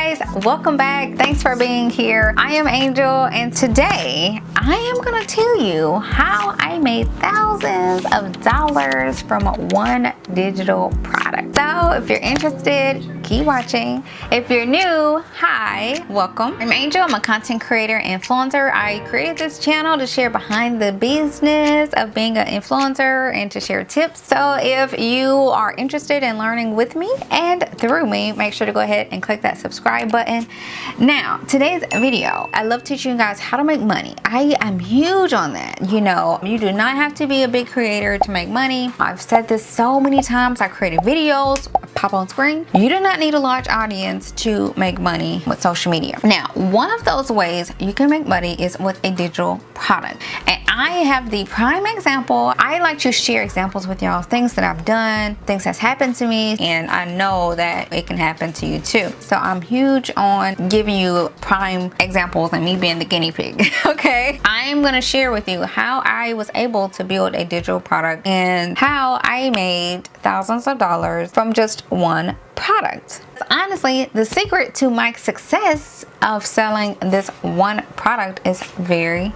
guys, welcome back. Thanks for being here. I am Angel, and today I am going to tell you how I made thousands of dollars from one digital product. So if you're interested, keep watching. If you're new, hi, welcome. I'm Angel. I'm a content creator and influencer. I created this channel to share behind the business of being an influencer and to share tips. So if you are interested in learning with me and through me, make sure to go ahead and click that subscribe button. Now, today's video, I love teaching you guys how to make money. I am huge on that. You know, you do not have to be a big creator to make money. I've said this so many times. I created videos, pop on screen. You do not need a large audience to make money with social media. Now, one of those ways you can make money is with a digital product. And I have the prime example. I like to share examples with y'all, things that I've done, things that's happened to me, and I know that it can happen to you too. So I'm huge on giving you prime examples and me being the guinea pig. Okay, I'm gonna share with you how I was able to build a digital product and how I made thousands of dollars from just one product. Honestly, the secret to my success of selling this one product is very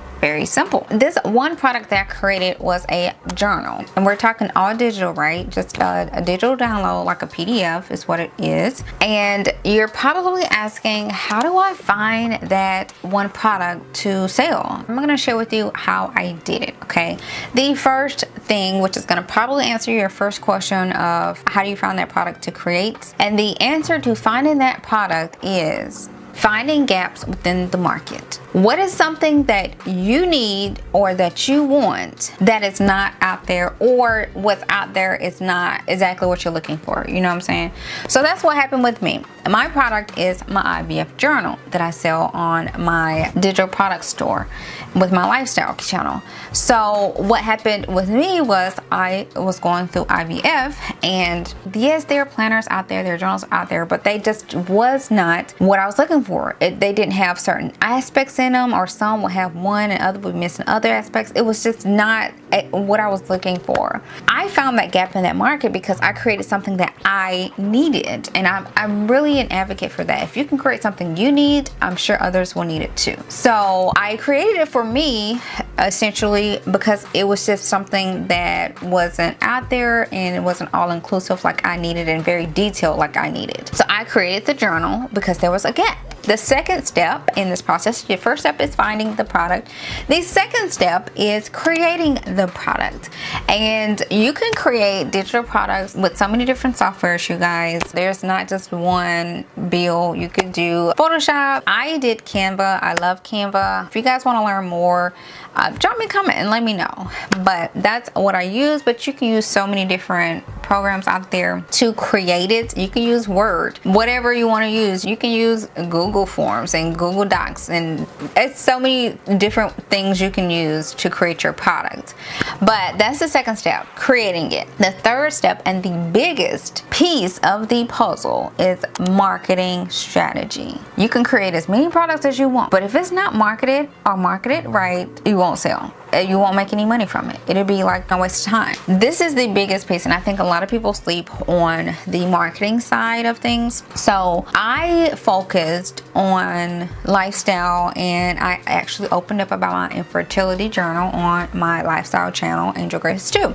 simple. This one product that I created was a journal, and we're talking all digital, right? Just a digital download, like a PDF is what it is. And you're probably asking, how do I find that one product to sell? I'm gonna share with you how I did it, okay? The first thing, which is gonna probably answer your first question of how do you find that product to create? And the answer to finding that product is finding gaps within the market. What is something that you need or that you want that is not out there, or what's out there is not exactly what you're looking for? You know what I'm saying? So that's what happened with me. My product is my IVF journal that I sell on my digital product store with my lifestyle channel. So what happened with me was I was going through IVF, and yes, there are planners out there, there are journals out there, but they just was not what I was looking for. They didn't have certain aspects in them, or some would have one and other would be missing other aspects. It was just not what I was looking for. I found that gap in that market because I created something that I needed, and I'm really an advocate for that. If you can create something you need, I'm sure others will need it too. So I created it for me essentially because it was just something that wasn't out there, and it wasn't all inclusive like I needed and very detailed like I needed. So I created the journal because there was a gap. The second step in this process, your first step is finding the product. The second step is creating the product. And you can create digital products with so many different softwares, you guys. There's not just one bill. You could do Photoshop. I did Canva. I love Canva. If you guys want to learn more, drop me a comment and let me know. But that's what I use. But you can use so many different programs out there to create it. You can use Word, whatever you want to use. You can use Google Forms and Google Docs, and it's so many different things you can use to create your product. But that's the second step, creating it. The third step, and the biggest piece of the puzzle, is marketing strategy. You can create as many products as you want, but if it's not marketed or marketed right, you won't sell. You won't make any money from it. It'll be like a waste of time. This is the biggest piece, and I think a lot of people sleep on the marketing side of things. So I focused on lifestyle, and I actually opened up about my infertility journal on my lifestyle channel, Angel Grace 2.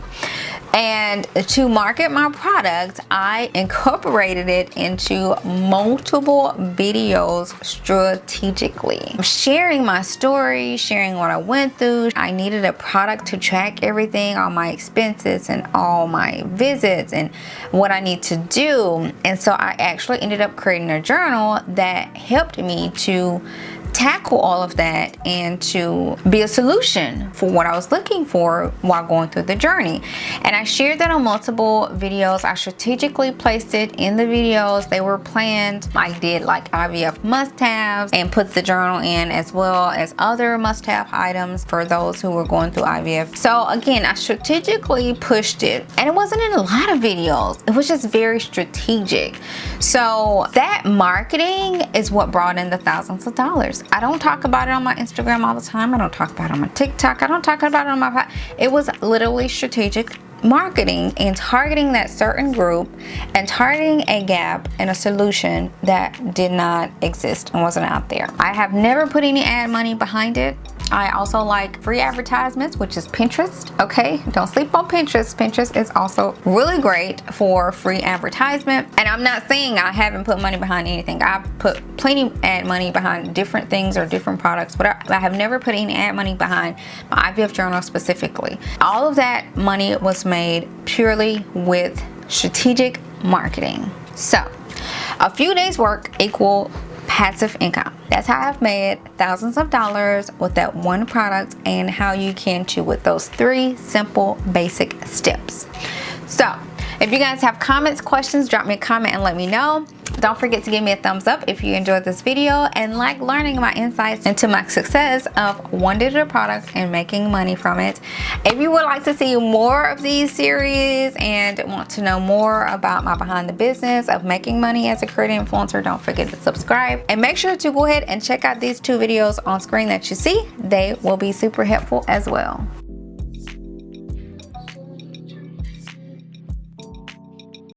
And to market my product, I incorporated it into multiple videos strategically. Sharing my story, sharing what I went through. I needed a product to track everything, all my expenses and all my visits and what I need to do. And so I actually ended up creating a journal that helped me to tackle all of that and to be a solution for what I was looking for while going through the journey. And I shared that on multiple videos. I strategically placed it in the videos. They were planned. I did like IVF must-haves and put the journal in, as well as other must-have items for those who were going through IVF. So again, I strategically pushed it, and it wasn't in a lot of videos. It was just very strategic. So that marketing is what brought in the thousands of dollars. I don't talk about it on my Instagram all the time. I don't talk about it on my TikTok. I don't talk about it on my, it was literally strategic marketing and targeting that certain group and targeting a gap and a solution that did not exist and wasn't out there. I have never put any ad money behind it. I also like free advertisements, which is Pinterest. Okay, don't sleep on Pinterest. Pinterest is also really great for free advertisement. And I'm not saying I haven't put money behind anything. I've put plenty ad money behind different things or different products, but I have never put any ad money behind my IVF journal specifically. All of that money was made purely with strategic marketing. So a few days work equal passive income. That's how I've made thousands of dollars with that one product, and how you can too with those 3 simple basic steps. So if you guys have comments, questions, drop me a comment and let me know. Don't forget to give me a thumbs up if you enjoyed this video and like learning my insights into my success of one digital product and making money from it. If you would like to see more of these series and want to know more about my behind the business of making money as a creator influencer, don't forget to subscribe and make sure to go ahead and check out these 2 videos on screen that you see. They will be super helpful as well.